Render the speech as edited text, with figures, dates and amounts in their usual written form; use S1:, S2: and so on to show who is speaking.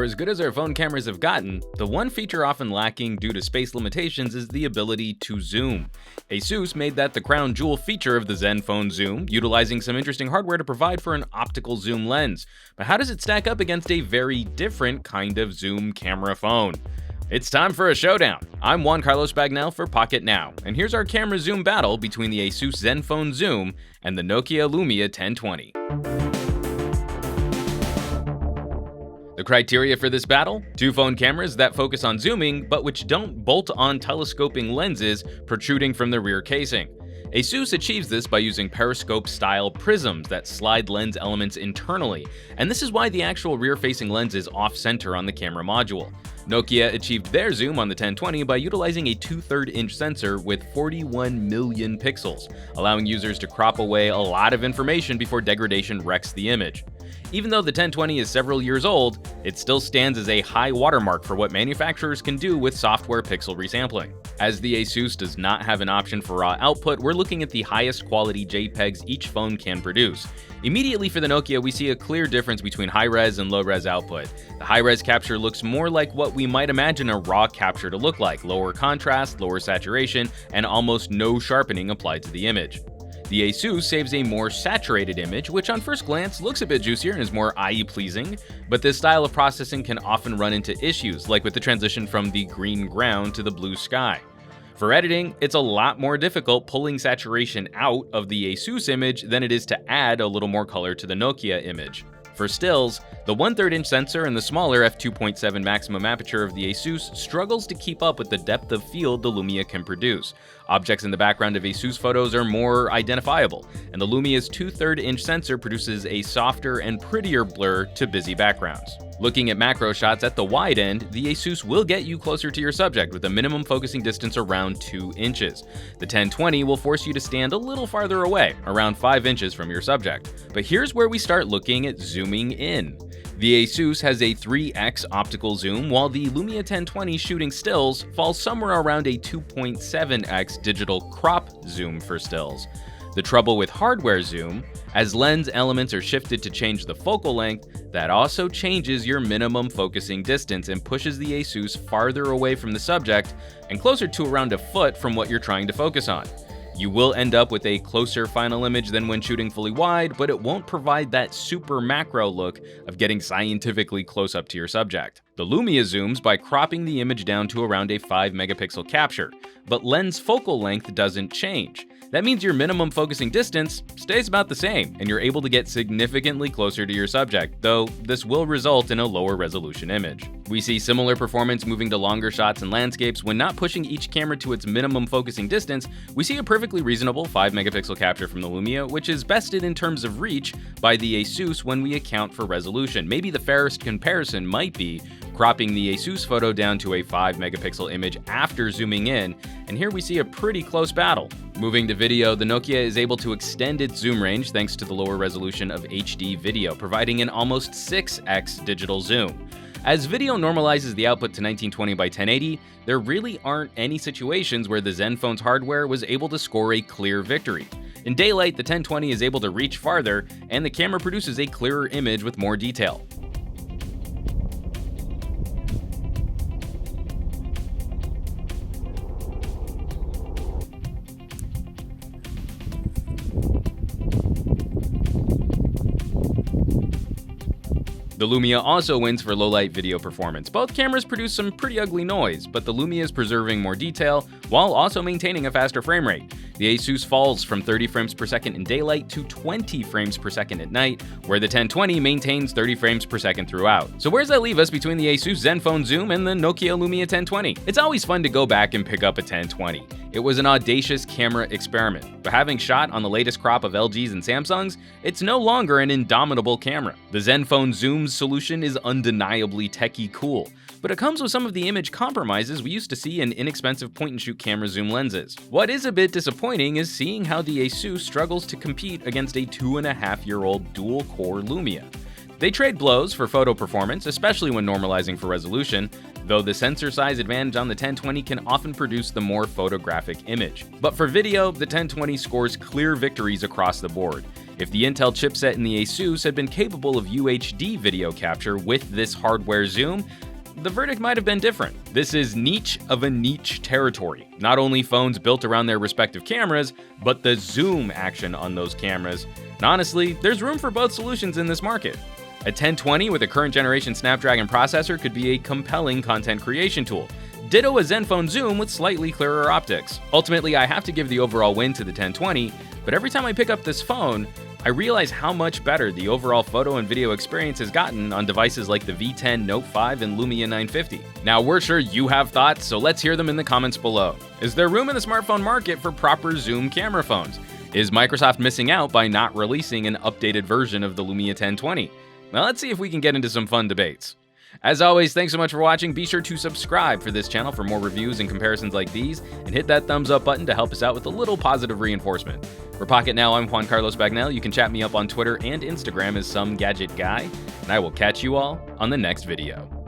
S1: For as good as our phone cameras have gotten, the one feature often lacking due to space limitations is the ability to zoom. ASUS made that the crown jewel feature of the Zenfone Zoom, utilizing some interesting hardware to provide for an optical zoom lens. But how does it stack up against a very different kind of zoom camera phone? It's time for a showdown. I'm Juan Carlos Bagnell for Pocket Now, and here's our camera zoom battle between the ASUS Zenfone Zoom and the Nokia Lumia 1020. The criteria for this battle? Two phone cameras that focus on zooming, but which don't bolt on telescoping lenses protruding from the rear casing. ASUS achieves this by using periscope-style prisms that slide lens elements internally, and this is why the actual rear-facing lens is off-center on the camera module. Nokia achieved their zoom on the 1020 by utilizing a 2/3 inch sensor with 41 million pixels, allowing users to crop away a lot of information before degradation wrecks the image. Even though the 1020 is several years old, it still stands as a high watermark for what manufacturers can do with software pixel resampling. As the ASUS does not have an option for raw output, we're looking at the highest quality JPEGs each phone can produce. Immediately for the Nokia, we see a clear difference between high-res and low-res output. The high-res capture looks more like what we might imagine a raw capture to look like: lower contrast, lower saturation, and almost no sharpening applied to the image. The ASUS saves a more saturated image, which on first glance looks a bit juicier and is more eye-pleasing, but this style of processing can often run into issues, like with the transition from the green ground to the blue sky. For editing, it's a lot more difficult pulling saturation out of the ASUS image than it is to add a little more color to the Nokia image. For stills, the 1/3 inch sensor and the smaller f2.7 maximum aperture of the ASUS struggles to keep up with the depth of field the Lumia can produce. Objects in the background of ASUS photos are more identifiable, and the Lumia's 2/3 inch sensor produces a softer and prettier blur to busy backgrounds. Looking at macro shots at the wide end, the ASUS will get you closer to your subject with a minimum focusing distance around 2 inches. The 1020 will force you to stand a little farther away, around 5 inches from your subject. But here's where we start looking at zooming in. The ASUS has a 3x optical zoom, while the Lumia 1020 shooting stills falls somewhere around a 2.7x digital crop zoom for stills. The trouble with hardware zoom, as lens elements are shifted to change the focal length, that also changes your minimum focusing distance and pushes the ASUS farther away from the subject and closer to around a foot from what you're trying to focus on. You will end up with a closer final image than when shooting fully wide, but it won't provide that super macro look of getting scientifically close up to your subject. The Lumia zooms by cropping the image down to around a 5 megapixel capture, but lens focal length doesn't change. That means your minimum focusing distance stays about the same, and you're able to get significantly closer to your subject, though this will result in a lower resolution image. We see similar performance moving to longer shots and landscapes. When not pushing each camera to its minimum focusing distance, we see a perfectly reasonable 5 megapixel capture from the Lumia, which is bested in terms of reach by the ASUS when we account for resolution. Maybe the fairest comparison might be cropping the ASUS photo down to a 5 megapixel image after zooming in, and here we see a pretty close battle. Moving to video, the Nokia is able to extend its zoom range thanks to the lower resolution of HD video, providing an almost 6x digital zoom. As video normalizes the output to 1920 by 1080, there really aren't any situations where the Zenfone's hardware was able to score a clear victory. In daylight, the 1020 is able to reach farther, and the camera produces a clearer image with more detail. The Lumia also wins for low-light video performance. Both cameras produce some pretty ugly noise, but the Lumia is preserving more detail while also maintaining a faster frame rate. The ASUS falls from 30 frames per second in daylight to 20 frames per second at night, where the 1020 maintains 30 frames per second throughout. So where does that leave us between the ASUS Zenfone Zoom and the Nokia Lumia 1020? It's always fun to go back and pick up a 1020. It was an audacious camera experiment, but having shot on the latest crop of LGs and Samsungs, it's no longer an indomitable camera. The Zenfone Zoom's solution is undeniably techie cool, but it comes with some of the image compromises we used to see in inexpensive point-and-shoot camera zoom lenses. What is a bit disappointing is seeing how the ASUS struggles to compete against a 2.5-year-old dual-core Lumia. They trade blows for photo performance, especially when normalizing for resolution, though the sensor size advantage on the 1020 can often produce the more photographic image. But for video, the 1020 scores clear victories across the board. If the Intel chipset in the Asus had been capable of UHD video capture with this hardware zoom, the verdict might have been different. This is niche of a niche territory. Not only phones built around their respective cameras, but the zoom action on those cameras. And honestly, there's room for both solutions in this market. A 1020 with a current generation Snapdragon processor could be a compelling content creation tool. Ditto a Zenfone zoom with slightly clearer optics. Ultimately, I have to give the overall win to the 1020, but every time I pick up this phone, I realize how much better the overall photo and video experience has gotten on devices like the V10 Note 5 and Lumia 950. Now, we're sure you have thoughts, so let's hear them in the comments below. Is there room in the smartphone market for proper zoom camera phones? Is Microsoft missing out by not releasing an updated version of the Lumia 1020? Now, let's see if we can get into some fun debates. As always, thanks so much for watching. Be sure to subscribe for this channel for more reviews and comparisons like these, and hit that thumbs up button to help us out with a little positive reinforcement. For Pocket Now, I'm Juan Carlos Bagnell. You can chat me up on Twitter and Instagram as Some Gadget Guy, and I will catch you all on the next video.